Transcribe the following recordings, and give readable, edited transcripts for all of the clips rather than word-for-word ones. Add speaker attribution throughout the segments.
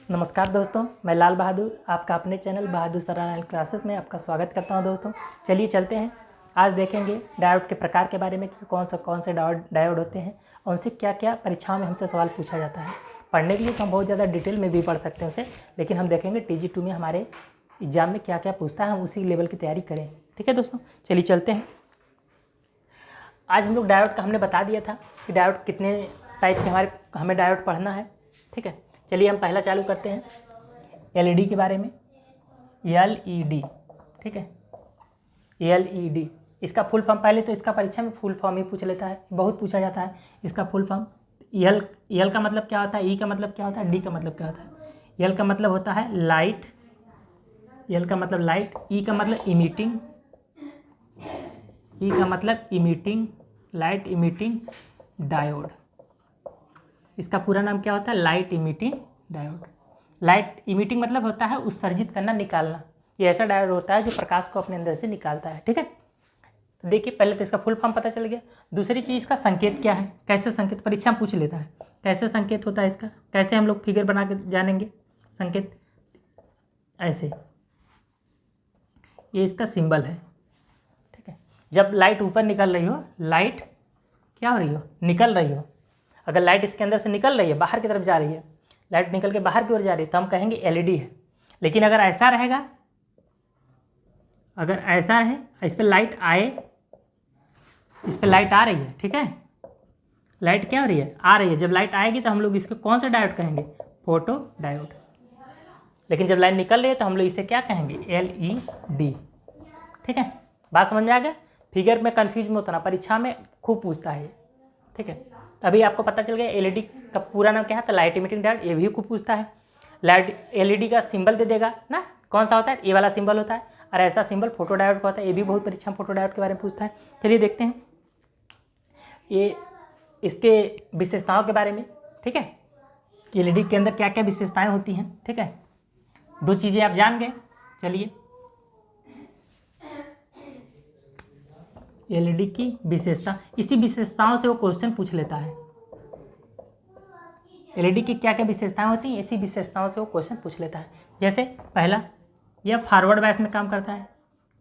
Speaker 1: नमस्कार दोस्तों, मैं लाल बहादुर आपका अपने चैनल बहादुर सर ऑनलाइन क्लासेस में आपका स्वागत करता हूं। दोस्तों चलिए चलते हैं। आज देखेंगे डायोड के प्रकार के बारे में कि कौन से डायोड होते हैं और उनसे क्या क्या परीक्षाओं में हमसे सवाल पूछा जाता है। पढ़ने के लिए तो हम बहुत ज़्यादा डिटेल में भी पढ़ सकते हैं उसे, लेकिन हम देखेंगे TG2 में हमारे एग्ज़ाम में क्या क्या पूछता है, हम उसी लेवल की तैयारी करें। ठीक है दोस्तों, चलिए चलते हैं। आज हम लोग डायोड का हमने बता दिया था कि डायोड कितने टाइप के हमें डायोड पढ़ना है। ठीक है, चलिए हम पहला चालू करते हैं LED के बारे में। LED, ठीक है, LED इसका फुल फॉर्म, पहले तो इसका परीक्षा में फुल फॉर्म ही पूछ लेता है, बहुत पूछा जाता है इसका फुल फॉर्म। L का मतलब क्या होता है, E का मतलब क्या होता है, D का मतलब क्या होता है। L का मतलब होता है लाइट, L का मतलब लाइट, E का मतलब इमिटिंग, E का मतलब इमिटिंग, लाइट इमिटिंग डायोड। इसका पूरा नाम क्या होता है, light emitting diode. Light emitting मतलब होता है उत्सर्जित करना, निकालना। ये ऐसा डायोड होता है जो प्रकाश को अपने अंदर से निकालता है। ठीक है, तो देखिए पहले तो इसका फुल फॉर्म पता चल गया। दूसरी चीज़ इसका संकेत क्या है, कैसे संकेत परीक्षा में पूछ लेता है, कैसे संकेत होता है इसका, कैसे हम लोग फिगर बना के जानेंगे संकेत। ऐसे ये इसका सिंबल है। ठीक है, जब लाइट ऊपर निकल रही हो, लाइट क्या हो रही हो, निकल रही हो, अगर लाइट इसके अंदर से निकल रही है, बाहर की तरफ जा रही है, लाइट निकल के बाहर की ओर जा रही है, तो हम कहेंगे LED है। लेकिन अगर ऐसा रहेगा, अगर ऐसा है, इस पर लाइट आए, इस पर लाइट आ रही है, ठीक है, लाइट क्या हो रही है, आ रही है, जब लाइट आएगी तो हम लोग इसको कौन सा डायोड कहेंगे, फोटो डायोड। लेकिन जब लाइट निकल रही है तो हम लोग इसे क्या कहेंगे, LED। ठीक है, बात समझ में आ गया। फिगर में कन्फ्यूज मत होना, परीक्षा में खूब पूछता है। ठीक है, अभी आपको पता चल गया LED का पूरा नाम क्या है, तो लाइट इमिटिंग डायोड। ये भी खूब पूछता है। लाइट LED का सिंबल दे देगा ना, कौन सा होता है, ये वाला सिंबल होता है, और ऐसा सिंबल फोटो डायोड का होता है। ये भी बहुत परीक्षा में फोटो डायोड के बारे में पूछता है। चलिए देखते हैं ये इसके विशेषताओं के बारे में। ठीक है, LED के अंदर क्या क्या विशेषताएं होती हैं। ठीक है, दो चीज़ें आप जान गए। चलिए LED की विशेषता, इसी विशेषताओं से वो क्वेश्चन पूछ लेता है। LED की क्या क्या विशेषताएं होती हैं, इसी विशेषताओं से वो क्वेश्चन पूछ लेता है। जैसे पहला, यह फॉरवर्ड बायस में काम करता है।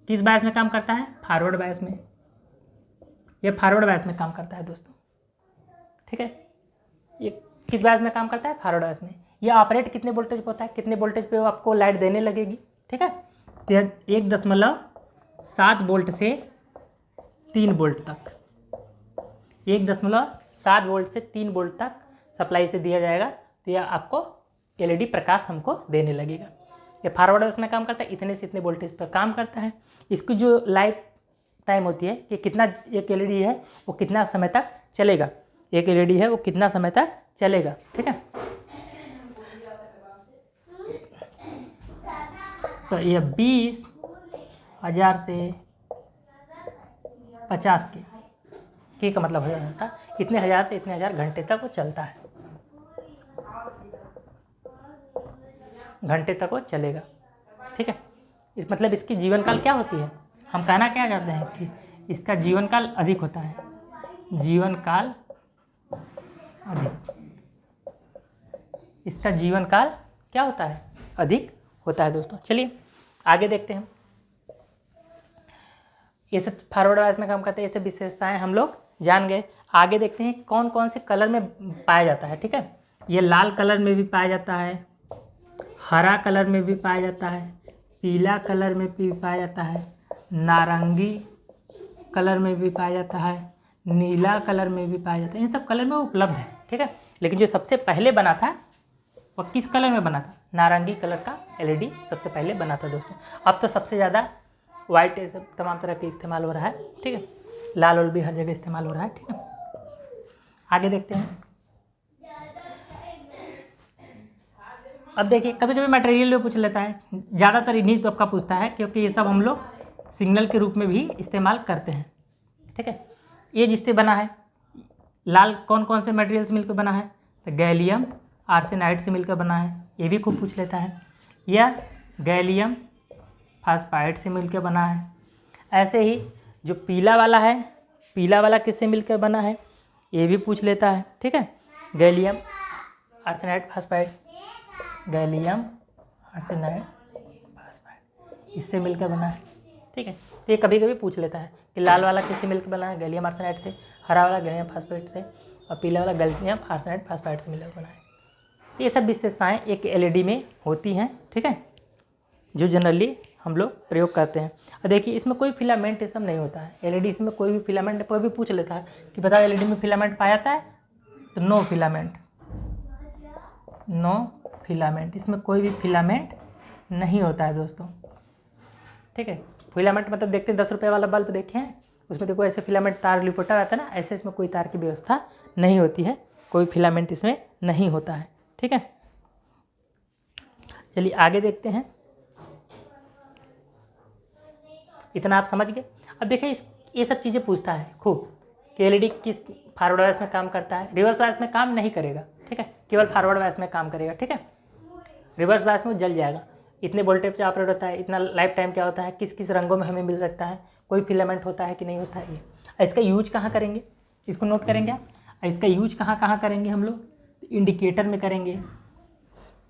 Speaker 1: किस बायस में काम करता है, फॉरवर्ड बायस में। यह फॉरवर्ड बायस में काम करता है दोस्तों। ठीक है, ये किस बायस में काम करता है, फॉरवर्ड बायस में। यह ऑपरेट कितने वोल्टेज पे होता है, कितने वोल्टेज पे वो आपको लाइट देने लगेगी। ठीक है, तो 1.7 वोल्ट से 3 वोल्ट तक, 1.7 वोल्ट से 3 वोल्ट तक सप्लाई से दिया जाएगा, तो यह आपको LED प्रकाश हमको देने लगेगा। ये फॉरवर्ड बायस में काम करता है, इतने से इतने वोल्टेज पर काम करता है। इसकी जो लाइफ टाइम होती है कि कितना एक LED है वो कितना समय तक चलेगा, एक LED है वो कितना समय तक चलेगा। ठीक है, तो यह 20,000 से 50 के का मतलब हो जाता है इतने हज़ार से इतने हज़ार घंटे तक वो चलता है, घंटे तक वो चलेगा। ठीक है, इस मतलब इसकी जीवन काल क्या होती है, हम कहना क्या चाहते हैं कि इसका जीवन काल अधिक होता है, जीवन काल अधिक, इसका जीवन काल क्या होता है, अधिक होता है दोस्तों। चलिए आगे देखते हैं। ये सब फॉरवर्ड बायस में काम करते हैं, ये सब विशेषताएं हम लोग जान गए। आगे देखते हैं कौन कौन से कलर में पाया जाता है। ठीक है, ये लाल कलर में भी पाया जाता है, हरा कलर में भी पाया जाता है, पीला कलर में भी पाया जाता है, नारंगी कलर में भी पाया जाता है, नीला कलर में भी पाया जाता है। इन सब कलर में उपलब्ध है। ठीक है, लेकिन जो सबसे पहले बना था वह किस कलर में बना था, नारंगी कलर का LED सबसे पहले बना था दोस्तों। अब तो सबसे ज़्यादा वाइट सब तमाम तरह के इस्तेमाल हो रहा है। ठीक है, लाल और भी हर जगह इस्तेमाल हो रहा है। ठीक है, आगे देखते हैं। अब देखिए कभी कभी मटेरियल में पूछ लेता है, ज़्यादातर इन्हीं तो आपका पूछता है, क्योंकि ये सब हम लोग सिग्नल के रूप में भी इस्तेमाल करते हैं। ठीक है, ये जिससे बना है, लाल कौन कौन से मटेरियल से मिलकर बना है, तो गैलियम आर्सेनाइड से मिलकर बना है, ये भी खूब पूछ लेता है। यह गैलियम फास्फाइड से मिलकर बना है। ऐसे ही जो पीला वाला है, पीला वाला किससे मिलकर बना है, ये भी पूछ लेता है। ठीक है, gallium arsenide phosphide. Gallium arsenide phosphide, इससे मिलकर बना है। ठीक है, तो ये कभी कभी पूछ लेता है कि लाल वाला किससे मिलकर बना है, गैलियम आर्सेनाइड से, हरा वाला गैलियम फास्फाइड से, और पीला वाला गैलियम आर्सेनाइड फास्फाइड से मिलकर बना है। तो ये सब विशेषताएँ एक एलईडी में होती हैं। ठीक है, जो जनरली हम लोग प्रयोग करते हैं। और देखिए इसमें कोई फिलामेंट ये सब नहीं होता है। एलईडी इसमें कोई भी फिलामेंट, कोई भी पूछ लेता है कि बताओ एलईडी में फिलामेंट पाया जाता है, तो नो फिलामेंट, नो फिलामेंट, इसमें कोई भी फिलामेंट नहीं होता है दोस्तों। ठीक है, फिलामेंट मतलब देखते हैं 10 रुपये वाला बल्ब देखे हैं, उसमें देखो ऐसे फिलामेंट तार लिपटा रहता है ना, ऐसे इसमें कोई तार की व्यवस्था नहीं होती है, कोई फिलामेंट इसमें नहीं होता है। ठीक है, चलिए आगे देखते हैं। इतना आप समझ गए। अब देखिए ये सब चीज़ें पूछता है खूब कि एलईडी किस फॉरवर्ड वाइस में काम करता है, रिवर्स वाइस में काम नहीं करेगा। ठीक है, केवल फॉरवर्ड वाइस में काम करेगा। ठीक है, रिवर्स वाइस में वो जल जाएगा। इतने वोल्टेज पे ऑपरेट होता है, इतना लाइफ टाइम क्या होता है, किस किस रंगों में हमें मिल सकता है, कोई फिलामेंट होता है कि नहीं होता है। ये इसका यूज कहाँ करेंगे, इसको नोट करेंगे आप। इसका यूज कहाँ कहाँ करेंगे हम लोग, इंडिकेटर में करेंगे,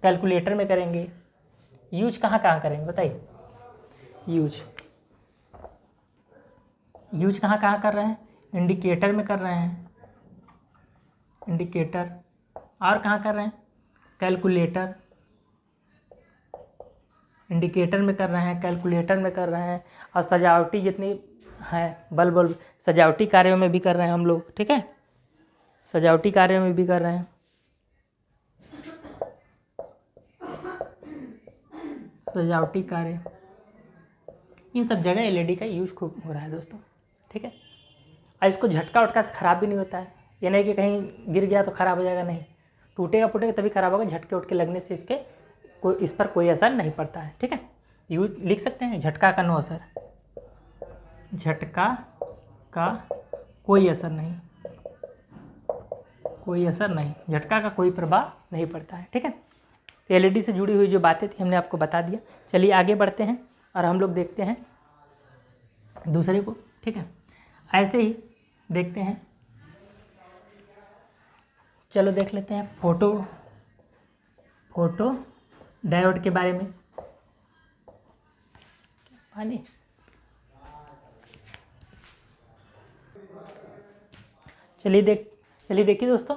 Speaker 1: कैलकुलेटर में करेंगे। यूज कहाँ कहाँ करेंगे बताइए, यूज कहाँ कहाँ कर रहे हैं, इंडिकेटर में कर रहे हैं, इंडिकेटर, और कहाँ कर रहे हैं, कैलकुलेटर, इंडिकेटर में कर रहे हैं, कैलकुलेटर में कर रहे हैं, और सजावटी जितनी हैं बल्ब सजावटी कार्यों में भी कर रहे हैं हम लोग। ठीक है, सजावटी कार्यों में भी कर रहे हैं, सजावटी कार्य, इन सब जगह एलईडी का यूज खूब हो रहा है दोस्तों। ठीक है, और इसको झटका उटका से ख़राब भी नहीं होता है। ये नहीं कि कहीं गिर गया तो ख़राब हो जाएगा, नहीं, टूटेगा फूटेगा तभी ख़राब होगा, झटके उटके लगने से इस पर कोई असर नहीं पड़ता है। ठीक है, यूज लिख सकते हैं, झटका का नो असर, झटका का कोई असर नहीं, कोई असर नहीं, झटका का कोई प्रभाव नहीं पड़ता है। ठीक है, तो एलईडी से जुड़ी हुई जो बातें थी हमने आपको बता दिया। चलिए आगे बढ़ते हैं और हम लोग देखते हैं दूसरे को। ठीक है, ऐसे ही देखते हैं, चलो देख लेते हैं फोटो डायोड के बारे में। चलिए देखिए दोस्तों,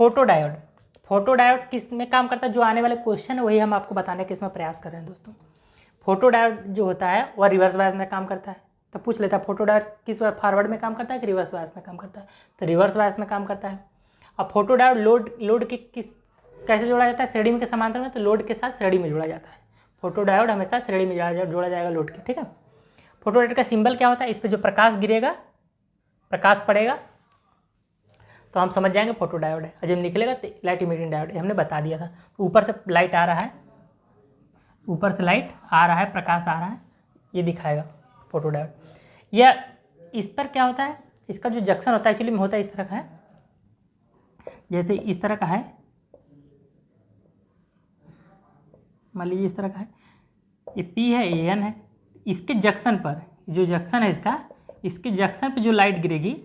Speaker 1: फोटो डायोड किस में काम करता है, जो आने वाले क्वेश्चन है वही हम आपको बताने का इसमें प्रयास कर रहे हैं दोस्तों। फोटो डायोड जो होता है वह रिवर्स बायस में काम करता है। तो पूछ लेता है फोटो डायोड किस फॉरवर्ड में काम करता है कि रिवर्स बायस में काम करता है, तो रिवर्स बायस में काम करता है। अब फोटो डायोड लोड के कैसे जोड़ा जाता है, श्रेणी में के समांतर में, तो लोड के साथ श्रेणी में जोड़ा जाता है। फोटो डायोड हमेशा श्रेणी में जोड़ा जाएगा लोड के। ठीक है, फोटो डायोड का सिंबल क्या होता है, इस पर जो प्रकाश गिरेगा, प्रकाश पड़ेगा तो हम समझ जाएंगे फोटो डायोड है, और जब निकलेगा तो लाइट इमिटिंग डायोड है, हमने बता दिया था। तो ऊपर से लाइट आ रहा है, ऊपर से लाइट आ रहा है, प्रकाश आ रहा है, ये दिखाएगा फोटो डायोड। या इस पर क्या होता है, इसका जो जंक्शन होता है एक्चुअली में होता है इस तरह का है, जैसे इस तरह का है, मान लीजिए इस तरह का है, ये P है, ये N है। इसके जंक्शन पर, जो जंक्शन है इसका, इसके जंक्शन पर जो लाइट गिरेगी,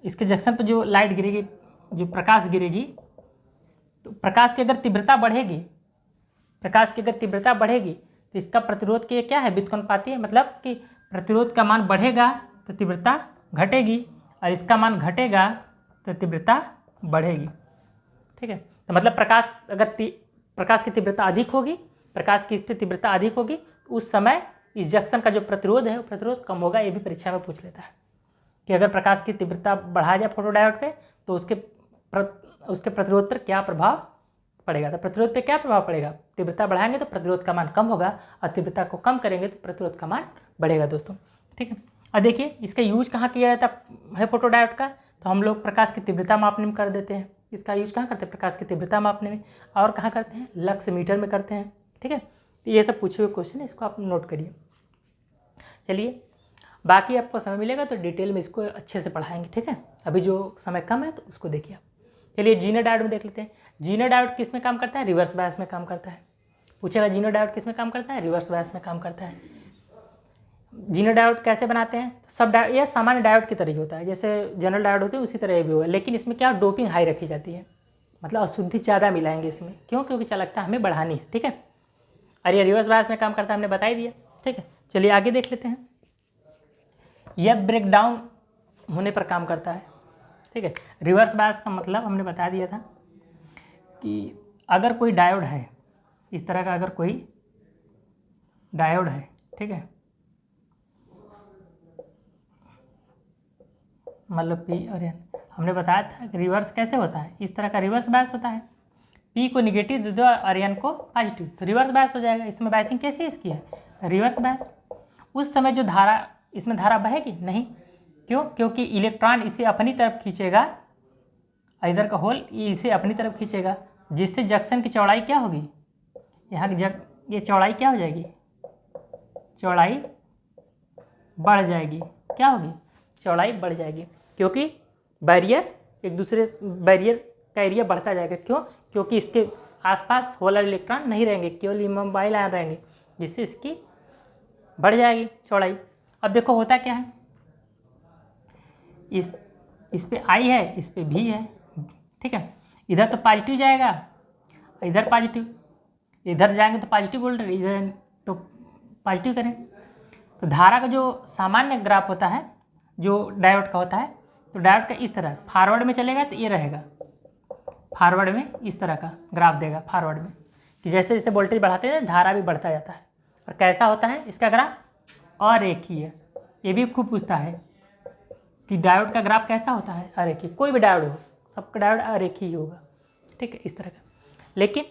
Speaker 1: इसके जंक्शन पर जो लाइट गिरेगी, जो प्रकाश गिरेगी, तो प्रकाश की अगर तीव्रता बढ़ेगी, प्रकाश की अगर तीव्रता बढ़ेगी तो इसका प्रतिरोध के क्या है, व्युत्क्रमानुपाती है। मतलब कि प्रतिरोध का मान बढ़ेगा तो तीव्रता घटेगी, और इसका मान घटेगा तो तीव्रता बढ़ेगी। ठीक है, तो मतलब प्रकाश की तीव्रता अधिक होगी, प्रकाश की तीव्रता अधिक होगी, तो उस समय इस जंक्शन का जो प्रतिरोध है वो प्रतिरोध कम होगा। ये भी परीक्षा में पूछ लेता है कि अगर प्रकाश की तीव्रता बढ़ाया जाए फोटो डायोड पे तो उसके प्रतिरोध पर क्या प्रभाव पड़ेगा। तो प्रतिरोध पे क्या प्रभाव पड़ेगा, तीव्रता बढ़ाएंगे तो प्रतिरोध का मान कम होगा, और तीव्रता को कम करेंगे तो प्रतिरोध का मान बढ़ेगा दोस्तों। ठीक है, और देखिए इसका यूज कहाँ किया जाता है फोटो डायोड का, तो हम लोग प्रकाश की तीव्रता मापने में कर देते हैं। इसका यूज कहाँ करते हैं, प्रकाश की तीव्रता मापने में, और कहाँ करते हैं, लक्स मीटर में करते हैं। ठीक है, तो ये सब पूछे हुए क्वेश्चन है, इसको आप नोट करिए। चलिए बाकी आपको समय मिलेगा तो डिटेल में इसको अच्छे से पढ़ाएंगे। ठीक है, अभी जो समय कम है तो उसको देखिए आप। चलिए जीनर डायोड में देख लेते हैं। जीनर डायोड किस में काम करता है, रिवर्स बायस में काम करता है। पूछेगा जीनर डायोड किस में काम करता है, रिवर्स बायस में काम करता है। जीनर डायोड कैसे बनाते हैं, तो सब डायोड, यह सामान्य डायोड की तरह ही होता है, जैसे जनरल डायोड होते हैं उसी तरह ये भी होगा, लेकिन इसमें क्या डोपिंग हाई रखी जाती है। मतलब अशुद्धि ज़्यादा मिलाएंगे इसमें। क्यों? क्योंकि चालकता हमें बढ़ानी है, ठीक है। और ये रिवर्स बायस में काम करता है, हमने बता ही दिया, ठीक है। चलिए आगे देख लेते हैं। यह ब्रेक डाउन होने पर काम करता है, ठीक है। रिवर्स बायस का मतलब हमने बता दिया था कि अगर कोई डायोड है, इस तरह का अगर कोई डायोड है, ठीक है, मतलब पी और एन, हमने बताया था कि रिवर्स कैसे होता है, इस तरह का रिवर्स बायस होता है। पी को निगेटिव दे दो और एन को पॉजिटिव, तो रिवर्स बायस हो जाएगा। इसमें बायसिंग कैसे इसकी है? Reverse bias. उस समय जो धारा, इसमें धारा बहेगी नहीं। क्यों? क्योंकि इलेक्ट्रॉन इसे अपनी तरफ खींचेगा, इधर का होल इसे अपनी तरफ खींचेगा, जिससे जंक्शन की चौड़ाई क्या होगी, यहाँ की ये चौड़ाई क्या हो जाएगी, चौड़ाई बढ़ जाएगी। क्या होगी? चौड़ाई बढ़ जाएगी, क्योंकि बैरियर एक दूसरे बैरियर का एरिया बढ़ता जाएगा। क्यों? क्योंकि इसके आसपास होल और इलेक्ट्रॉन नहीं रहेंगे, केवल इमोबाइल आयन रहेंगे, जिससे इसकी बढ़ जाएगी चौड़ाई। अब देखो होता क्या है, इस पे आई है, इस पे भी है, ठीक है। इधर तो पॉजिटिव जाएगा, इधर पॉजिटिव, इधर जाएंगे तो पॉजिटिव वोल्टेज, इधर तो पॉजिटिव करें। तो धारा का जो सामान्य ग्राफ होता है, जो डायोड का होता है, तो डायोड का इस तरह फॉरवर्ड में चलेगा तो ये रहेगा, फॉरवर्ड में इस तरह का ग्राफ देगा, फॉरवर्ड में, कि जैसे जैसे वोल्टेज बढ़ाते हैं धारा भी बढ़ता जाता है। और कैसा होता है इसका ग्राफ? अरेखीय। ये भी खूब पूछता है कि डायोड का ग्राफ कैसा होता है? अरेखीय। कोई भी डायोड हो, सबका डायोड अरेखीय होगा, ठीक है, इस तरह का। लेकिन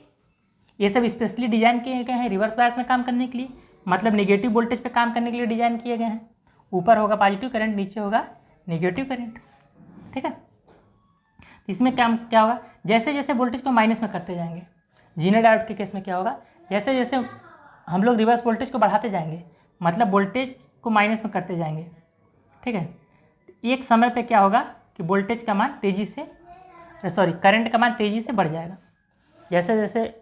Speaker 1: ये सब स्पेशली डिजाइन किए गए हैं रिवर्स बायस में काम करने के लिए, मतलब नेगेटिव वोल्टेज पे काम करने के लिए डिजाइन किए गए हैं। ऊपर होगा पॉजिटिव करंट, नीचे होगा नेगेटिव करंट, ठीक है। इसमें क्या होगा, जैसे जैसे वोल्टेज को माइनस में करते जाएंगे, जीरो डायोड के केस में क्या होगा, जैसे जैसे हम लोग रिवर्स वोल्टेज को बढ़ाते जाएंगे, मतलब वोल्टेज को माइनस में करते जाएंगे, ठीक है। एक समय पे क्या होगा कि वोल्टेज का मान तेज़ी से, करंट का मान तेज़ी से बढ़ जाएगा। जैसे जैसे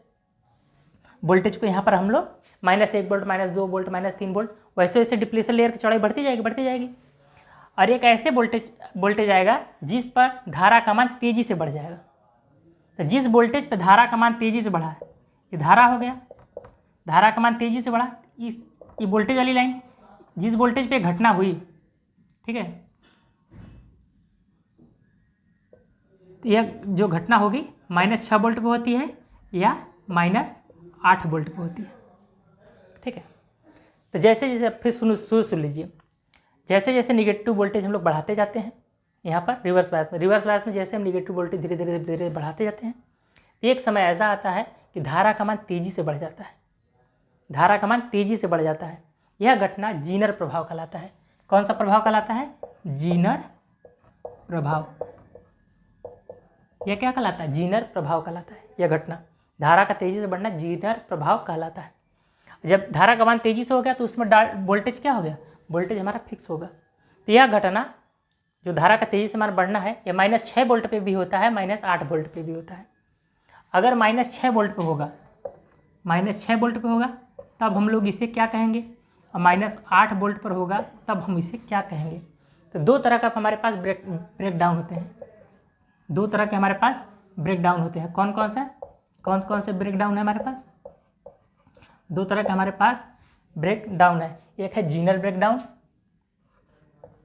Speaker 1: वोल्टेज को यहाँ पर हम लोग -1 वोल्ट, -2 वोल्ट, -3 वोल्ट, वैसे वैसे डिप्लेशन लेयर की चौड़ाई बढ़ती जाएगी। और एक ऐसे वोल्टेज आएगा जिस पर धारा का मान तेज़ी से बढ़ जाएगा। तो जिस वोल्टेज पर धारा का मान तेज़ी से बढ़ा है, ये धारा हो गया, धारा का मान तेज़ी से बढ़ा, ये वोल्टेज वाली लाइन, जिस वोल्टेज पे घटना हुई, ठीक है, तो यह जो घटना होगी -6 वोल्ट पे होती है या -8 वोल्ट पे होती है, ठीक है। तो जैसे जैसे फिर सुन लीजिए, जैसे जैसे निगेटिव वोल्टेज हम लोग बढ़ाते जाते हैं, यहाँ पर रिवर्स बायस में जैसे हम निगेटिव वोल्टेज धीरे धीरे बढ़ाते जाते हैं, तो एक समय ऐसा आता है कि धारा का मान तेज़ी से बढ़ जाता है, धारा का मान तेज़ी से बढ़ जाता है। यह घटना जीनर प्रभाव कहलाता है। कौन सा प्रभाव कहलाता है? जीनर प्रभाव। यह क्या कहलाता है? जीनर प्रभाव कहलाता है। यह घटना, धारा का तेज़ी से बढ़ना, जीनर प्रभाव कहलाता है। जब धारा का मान तेज़ी से हो गया तो उसमें वोल्टेज क्या हो गया? वोल्टेज हमारा फिक्स होगा। तो यह घटना जो धारा का तेज़ी से मान बढ़ना है, यह -6 वोल्ट पे भी होता है, -8 वोल्ट पे भी होता है। अगर -6 वोल्ट पे होगा, -6 वोल्ट पे होगा तब हम लोग इसे क्या कहेंगे, और -8 वोल्ट पर होगा तब हम इसे क्या कहेंगे। तो दो तरह का हमारे पास ब्रेक डाउन होते हैं, दो तरह के हमारे पास ब्रेक डाउन होते हैं। कौन कौन से ब्रेक डाउन है हमारे पास? दो तरह के हमारे पास ब्रेक डाउन है, एक है जीनर ब्रेक डाउन,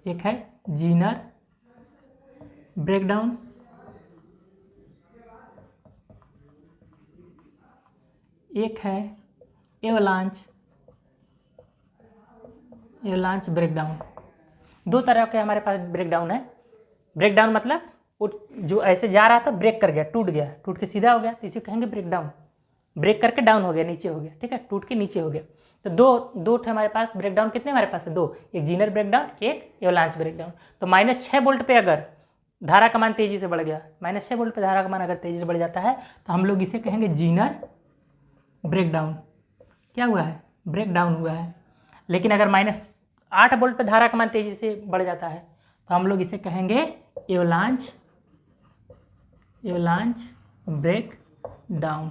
Speaker 1: एक है जीनर ब्रेक डाउन, एक है एवलांच ब्रेक डाउन। दो तरह के हमारे पास ब्रेक डाउन है। ब्रेक डाउन मतलब वो जो ऐसे जा रहा था ब्रेक कर गया, टूट के सीधा हो गया, तो इसे कहेंगे ब्रेक डाउन। ब्रेक करके डाउन हो गया, नीचे हो गया, ठीक है, टूट के नीचे हो गया। तो दो हमारे पास ब्रेक डाउन कितने हमारे पास है? दो, एक जीनर ब्रेक डाउन, एक एवलांच ब्रेक डाउन। तो -6 वोल्ट पे अगर धारा का मान तेज़ी से बढ़ गया, -6 वोल्ट पे धारा का मान अगर तेज़ी से बढ़ जाता है तो हम लोग इसे कहेंगे जीनर ब्रेक डाउन। क्या हुआ है? ब्रेक डाउन हुआ है। लेकिन अगर -8 वोल्ट पे धारा का मान तेज़ी से बढ़ जाता है तो हम लोग इसे कहेंगे एवलांच ब्रेक डाउन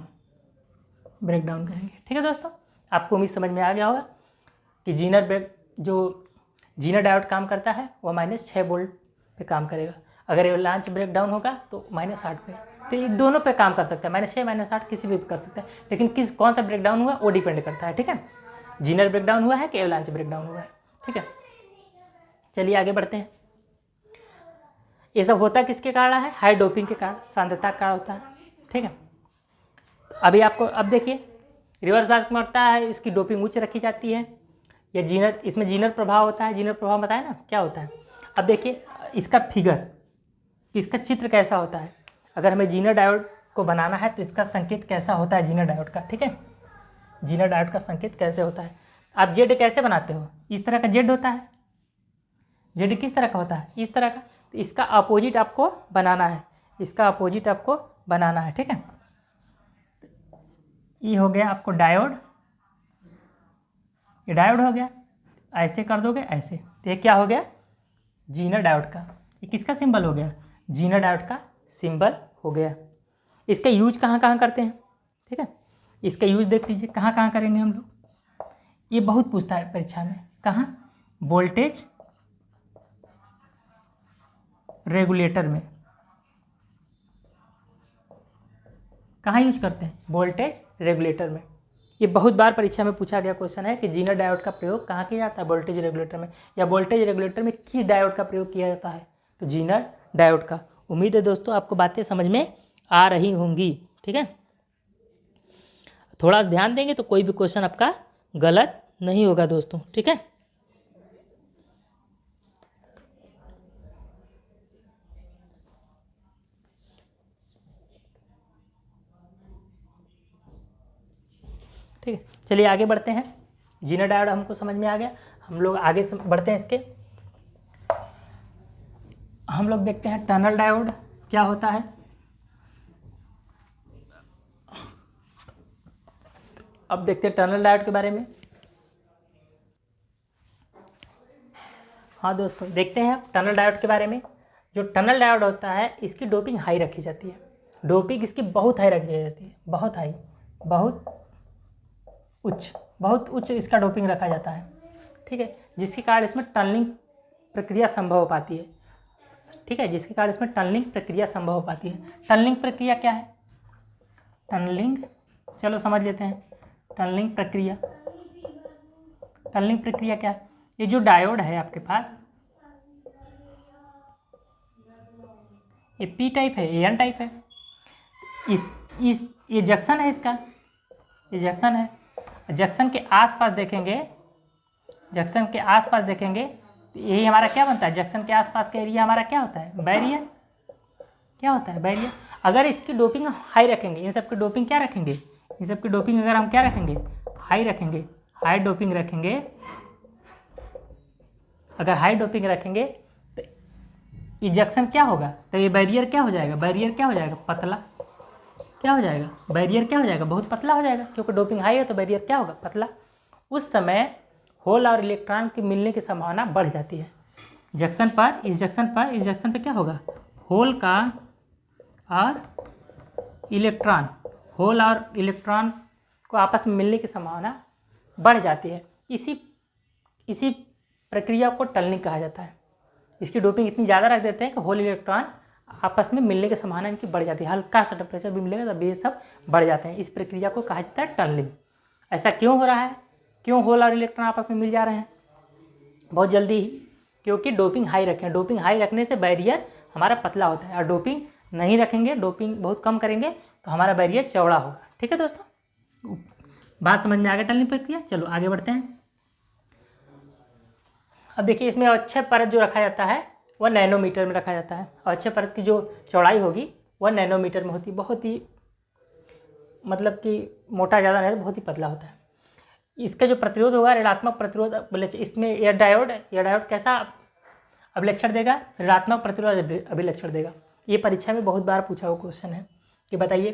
Speaker 1: कहेंगे। ठीक है दोस्तों, आपको उम्मीद समझ में आ गया होगा कि जीनर डायोड काम करता है वो -6 वोल्ट पे काम करेगा। अगर एवलांच ब्रेक डाउन होगा तो -8 पे। तो ये दोनों पे काम कर सकता है, -6 -8 किसी भी कर सकता है, लेकिन कौन सा ब्रेकडाउन हुआ वो डिपेंड करता है। ठीक है, जीनर ब्रेकडाउन हुआ है कि एवलांच ब्रेकडाउन हुआ है। ठीक है, चलिए आगे बढ़ते हैं। ये सब होता किसके कारण है? हाई डोपिंग के कारण, सांद्रता का होता है। ठीक है, अभी आपको अब देखिए रिवर्स बायोमार्कर है, इसकी डोपिंग उच्च रखी जाती है, या जीनर, इसमें जीनर प्रभाव होता है। जीनर प्रभाव बताया ना क्या होता है। अब देखिए इसका फिगर, इसका चित्र कैसा होता है। अगर हमें जीनर डायोड को बनाना है तो इसका संकेत कैसा होता है जीनर डायोड का। ठीक है, जीनर डायोड का संकेत कैसे होता है। आप जेड कैसे बनाते हो? इस तरह का जेड होता है। जेड किस तरह का होता है? इस तरह का। तो इसका अपोजिट आपको बनाना है, इसका अपोजिट आपको बनाना है। ठीक है, ये हो गया आपको डायोड, ये डायोड हो गया। ऐसे कर दोगे ऐसे, तो ये क्या हो गया? जीनर डायोड का। ये किसका सिंबल हो गया? जीनर डायोड का सिंबल हो गया। इसका यूज कहाँ कहाँ करते हैं? ठीक है, इसका यूज देख लीजिए कहाँ कहाँ करेंगे हम लोग। ये बहुत पूछता है परीक्षा में। कहाँ? वोल्टेज रेगुलेटर में। कहाँ यूज करते हैं? वोल्टेज रेगुलेटर में। ये बहुत बार परीक्षा में पूछा गया क्वेश्चन है कि जीनर डायोड का प्रयोग कहाँ किया जाता है? वोल्टेज रेगुलेटर में। या वोल्टेज रेगुलेटर में किस डायोड का प्रयोग किया जाता है? तो जीनर डायोड का। उम्मीद है दोस्तों आपको बातें समझ में आ रही होंगी। ठीक है, थोड़ा सा ध्यान देंगे तो कोई भी क्वेश्चन आपका गलत नहीं होगा दोस्तों। ठीक है, ठीक है, चलिए आगे बढ़ते हैं। जीनर डायोड हमको समझ में आ गया, हम लोग आगे बढ़ते हैं। इसके हम लोग देखते हैं टनल डायोड क्या होता है। अब देखते हैं टनल डायोड के बारे में। हाँ दोस्तों, देखते हैं टनल डायोड के बारे में। जो टनल डायोड होता है इसकी डोपिंग हाई रखी जाती है। डोपिंग इसकी बहुत हाई रखी जाती है, बहुत हाई, बहुत उच्च इसका डोपिंग रखा जाता है। ठीक है, जिसके कारण इसमें टनलिंग प्रक्रिया संभव हो पाती है। ठीक है, जिसके कारण इसमें टनलिंग प्रक्रिया संभव हो पाती है। टनलिंग प्रक्रिया क्या है? टनलिंग, चलो समझ लेते हैं। टनलिंग प्रक्रिया, टनलिंग प्रक्रिया क्या है? ये जो डायोड है आपके पास, ये पी टाइप है, ये एन टाइप है। ये जंक्शन है इसका, ये जंक्शन है। जंक्शन के आसपास देखेंगे, जंक्शन के आसपास देखेंगे तो यही हमारा क्या बनता है? जंक्शन के आसपास का एरिया हमारा क्या होता है? बैरियर। क्या होता है? बैरियर। अगर इसकी डोपिंग हाई रखेंगे, इन सब की डोपिंग क्या रखेंगे? इन सब की डोपिंग अगर हम क्या रखेंगे? हाई रखेंगे, हाई डोपिंग रखेंगे। अगर हाई डोपिंग रखेंगे तो ये जंक्शन क्या होगा? तो ये बैरियर क्या हो जाएगा? बैरियर क्या हो जाएगा? पतला। क्या हो जाएगा? बैरियर क्या हो जाएगा? बहुत पतला हो जाएगा, क्योंकि डोपिंग हाई है तो बैरियर क्या होगा? पतला। उस समय होल और इलेक्ट्रॉन के मिलने की संभावना बढ़ जाती है। जंक्शन पर, इस जंक्शन पर क्या होगा? होल का और इलेक्ट्रॉन, होल और इलेक्ट्रॉन को आपस में मिलने की संभावना बढ़ जाती है। इसी प्रक्रिया को टनलिंग कहा जाता है। इसकी डोपिंग इतनी ज़्यादा रख देते हैं कि होल इलेक्ट्रॉन आपस में मिलने की संभावना इनकी बढ़ जाती है। हल्का सा टेम्परेचर भी मिलेगा तब ये सब बढ़ जाते हैं। इस प्रक्रिया को कहा जाता है टनलिंग। ऐसा क्यों हो रहा है? क्यों होल और इलेक्ट्रॉन आपस में मिल जा रहे हैं बहुत जल्दी ही? क्योंकि डोपिंग हाई रखें। डोपिंग हाई रखने से बैरियर हमारा पतला होता है, और डोपिंग नहीं रखेंगे, डोपिंग बहुत कम करेंगे तो हमारा बैरियर चौड़ा होगा। ठीक है दोस्तों, बात समझ में आ गया टनलिंग प्रक्रिया। चलो आगे बढ़ते हैं। अब देखिए इसमें अच्छे परत जो रखा जाता है वह नैनोमीटर में रखा जाता है, और अच्छे परत की जो चौड़ाई होगी वह नैनोमीटर में होती है। बहुत ही मतलब कि मोटा ज़्यादा नहीं, बहुत ही पतला होता है। इसका जो प्रतिरोध होगा ऋणात्मक प्रतिरोध, इसमें यह डायोड कैसा अभिलक्षण देगा? ऋणात्मक प्रतिरोध अभिलक्षण देगा। ये परीक्षा में बहुत बार पूछा हुआ क्वेश्चन है कि बताइए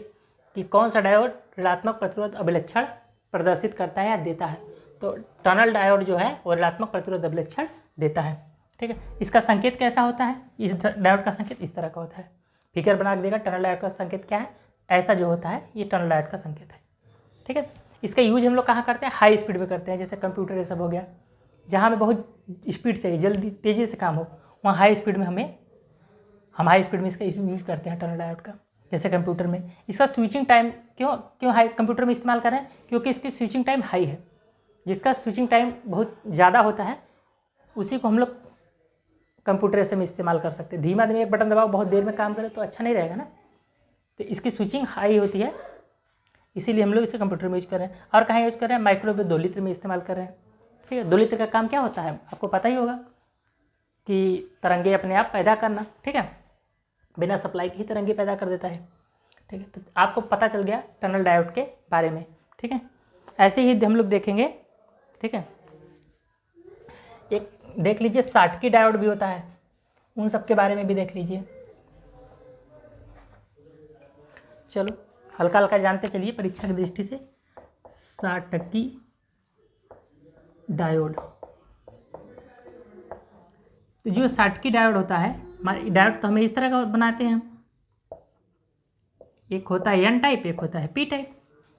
Speaker 1: कि कौन सा डायोड ऋणात्मक प्रतिरोध अभिलक्षण प्रदर्शित करता है या देता है? तो टनल डायोड जो है वो ऋणात्मक प्रतिरोध अभिलक्षण देता है। ठीक है, इसका संकेत कैसा होता है? इस डायोड का संकेत इस तरह का होता है। फिगर बना के देगा टनल डायोड का संकेत क्या है। ऐसा जो होता है ये टनल डायोड का संकेत है। ठीक है, इसका यूज हम लोग कहाँ करते हैं? हाई स्पीड में करते हैं, जैसे कंप्यूटर ये सब हो गया, जहाँ हमें बहुत स्पीड चाहिए, जल्दी तेज़ी से काम हो, वहाँ हाई स्पीड में हम हाई स्पीड में इसका यूज करते हैं टनल डायोड का। जैसे कंप्यूटर में इसका स्विचिंग टाइम क्यों हाई कंप्यूटर में इस्तेमाल कर रहे हैं, क्योंकि इसकी स्विचिंग टाइम हाई है। जिसका स्विचिंग टाइम बहुत ज़्यादा होता है उसी को हम लोग कंप्यूटर ऐसे में इस्तेमाल कर सकते हैं। धीमा एक बटन दबाओ बहुत देर में काम करे तो अच्छा नहीं रहेगा ना, तो इसकी स्विचिंग हाई होती है, इसीलिए हम लोग इसे कंप्यूटर में यूज कर रहे हैं। और कहाँ यूज कर रहे हैं, माइक्रोवेव 2 लीटर में इस्तेमाल कर रहे हैं। ठीक है, 2 लीटर का काम क्या होता है आपको पता ही होगा कि तरंगे अपने आप पैदा करना। ठीक है, बिना सप्लाई के ही तरंगे पैदा कर देता है। ठीक है, तो आपको पता चल गया टनल डायोड के बारे में। ठीक है, ऐसे ही हम लोग देखेंगे। ठीक है, एक देख लीजिए शॉटकी डायोड भी होता है, उन सब के बारे में भी देख लीजिए। चलो हल्का हल्का जानते चलिए परीक्षा की दृष्टि से। शॉटकी डायोड, तो जो शॉटकी डायोड होता है, डायोड तो हमें इस तरह का बनाते हैं हम, एक होता है एन टाइप, एक होता है पी टाइप।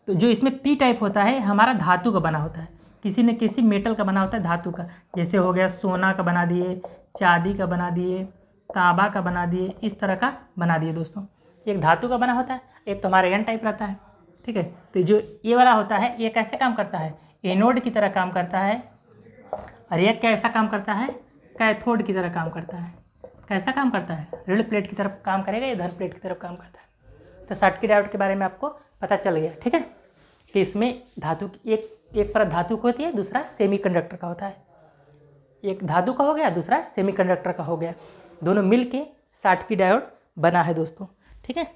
Speaker 1: तो जो इसमें पी टाइप होता है हमारा धातु का बना होता है, किसी न किसी मेटल का बना होता है, धातु का। जैसे हो गया सोना का बना दिए, चांदी का बना दिए, तांबा का बना दिए, इस तरह का बना दिए दोस्तों। एक धातु का बना होता है, एक तो हमारा एन टाइप रहता है। ठीक है, तो जो ये वाला होता है ये कैसे काम करता है, एनोड की तरह काम करता है, और ये कैसा काम करता है, कैथोड की तरह काम करता है। कैसा काम करता है, ऋण प्लेट की तरफ काम करेगा, या धन प्लेट की तरफ काम करता है। तो शॉटकी डायोड के बारे में आपको पता चल गया। ठीक है, कि इसमें धातु की एक परत धातु की होती है, दूसरा सेमीकंडक्टर का होता है। एक धातु का हो गया, दूसरा सेमीकंडक्टर का हो गया, दोनों मिल के शॉटकी डायोड बना है दोस्तों। ठीक है,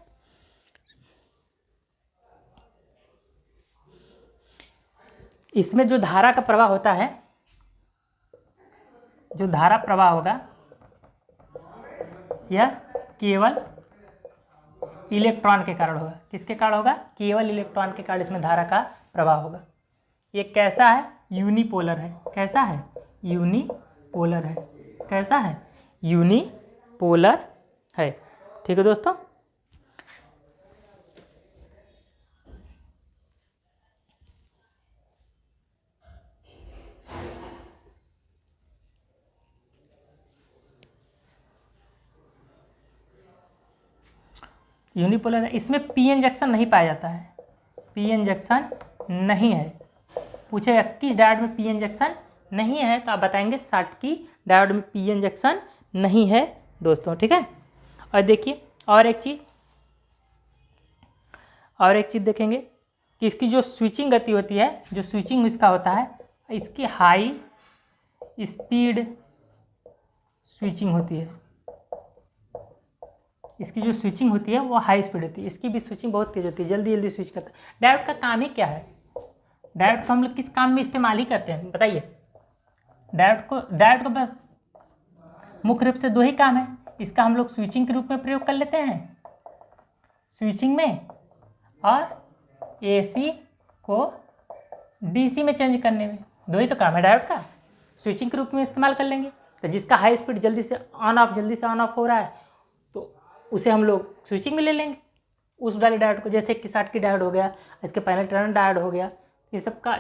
Speaker 1: इसमें जो धारा का प्रवाह होता है, जो धारा प्रवाह होगा यह केवल इलेक्ट्रॉन के कारण होगा। किसके कारण होगा, केवल इलेक्ट्रॉन के कारण इसमें धारा का प्रवाह होगा। ये कैसा है, यूनिपोलर है। कैसा है, यूनिपोलर है। कैसा है, यूनिपोलर है। ठीक है दोस्तों, यूनिपोलर है। इसमें पी एन जंक्शन नहीं पाया जाता है, पी एन जंक्शन नहीं है। पूछेगा किस डायोड में पी एन जंक्शन नहीं है, तो आप बताएंगे शॉटकी डायोड में पी एन जंक्शन नहीं है दोस्तों। ठीक है, और देखिए और एक चीज़ देखेंगे कि इसकी जो स्विचिंग गति होती है, जो स्विचिंग इसका होता है, इसकी हाई स्पीड स्विचिंग होती है। इसकी जो स्विचिंग होती है वो हाई स्पीड होती है, इसकी भी स्विचिंग बहुत तेज होती है, जल्दी जल्दी स्विच करता है। डायोड का काम ही क्या है, डायोड को हम लोग किस काम में इस्तेमाल ही करते हैं बताइए। डायोड को बस मुख्य रूप से 2 ही काम है। इसका हम लोग स्विचिंग के रूप में प्रयोग कर लेते हैं, स्विचिंग में, और एसी को डीसी में चेंज करने में। 2 ही तो काम है डायोड का, स्विचिंग के रूप में इस्तेमाल कर लेंगे। तो जिसका हाई स्पीड जल्दी से ऑन ऑफ हो रहा है तो उसे हम लोग स्विचिंग में ले लेंगे, उस वाले डायोड को। जैसे कि शॉटकी डायोड हो गया, इसके पहले टनल डायोड हो गया, ये सब का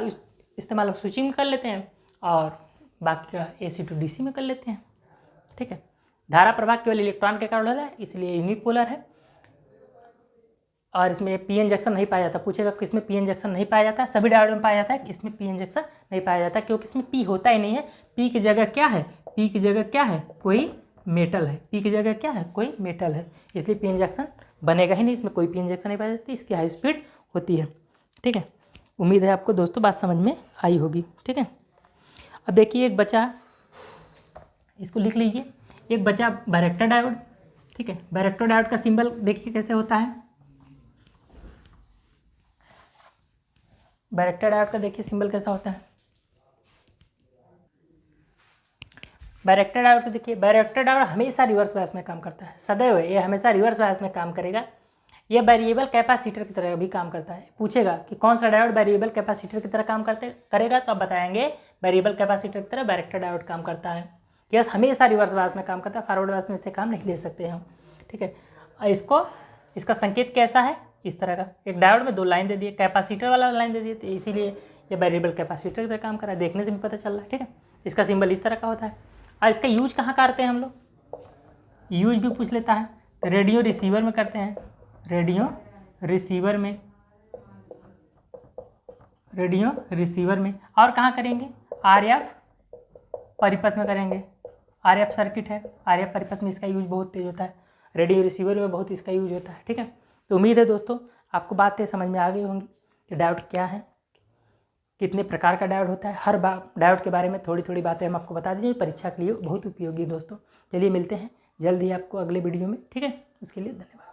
Speaker 1: इस्तेमाल हम स्विचिंग में कर लेते हैं, और बाकी का एसी टू डीसी में कर लेते हैं। ठीक है, धारा प्रवाह केवल इलेक्ट्रॉन के कारण हो रहा है, इसलिए यूनिपोलर है। और इसमें पी एन जंक्शन नहीं पाया जाता। पूछेगा कि इसमें पी एन जंक्शन नहीं पाया जाता, सभी डायोड में पाया जाता है, इसमें पी एन जंक्शन नहीं पाया जाता, क्योंकि इसमें पी होता ही नहीं है। पी की जगह क्या है, पी की जगह क्या है, कोई मेटल है। पी की जगह क्या है, कोई मेटल है, इसलिए पी एन जंक्शन बनेगा ही नहीं, इसमें कोई पी एन जंक्शन नहीं पाया जाती, इसकी हाई स्पीड होती है। ठीक है, उम्मीद है आपको दोस्तों बात समझ में आई होगी। ठीक है, अब देखिए एक बचा, इसको लिख लीजिए, एक बचा बैरेक्टर डायोड। ठीक है, बैरेक्टर डायोड का सिंबल देखिए कैसे होता है। बैरेक्टर डायोड का देखिए सिंबल कैसा होता है। बैरेक्टर डायोड को देखिए, बैरेक्टर डायोड हमेशा रिवर्स बायस में काम करता है, सदैव ये हमेशा रिवर्स बायस में काम करेगा। ये वेरिएबल कैपेसिटर की तरह भी काम करता है। पूछेगा कि कौन सा डायोड वेरिएबल कैपेसिटर की तरह काम करेगा, तो आप बताएंगे वेरिएबल कैपेसिटर की तरह बैरेक्टर डायोड काम करता है। यस, हमेशा रिवर्स बायस में काम करता है, फॉरवर्ड बायस में से काम नहीं ले सकते हम। ठीक है, इसका संकेत कैसा है, इस तरह का। एक डायोड में 2 लाइन दे दिए, कैपेसिटर वाला लाइन दे दिए, तो इसीलिए ये वेरिएबल कैपेसिटर की तरह काम कर रहा है, देखने से भी पता चल रहा है। ठीक है, इसका सिंबल इस तरह का होता है। और इसका यूज कहाँ करते हैं हम लोग, यूज भी पूछ लेता है, तो रेडियो रिसीवर में करते हैं। रेडियो रिसीवर में, रेडियो रिसीवर में। और कहाँ करेंगे? आरएफ परिपथ में करेंगे। आरएफ सर्किट है, आरएफ परिपथ में इसका यूज बहुत तेज होता है, रेडियो रिसीवर में बहुत इसका यूज होता है। ठीक है, तो उम्मीद है दोस्तों आपको बातें समझ में आ गई होंगी कि डायोड क्या है, कितने प्रकार का डायोड होता है। हर डायोड के बारे में थोड़ी थोड़ी बातें हम आपको बता दीजिए, परीक्षा के लिए बहुत उपयोगी दोस्तों। चलिए मिलते हैं जल्द ही आपको अगले वीडियो में। ठीक है, उसके लिए धन्यवाद।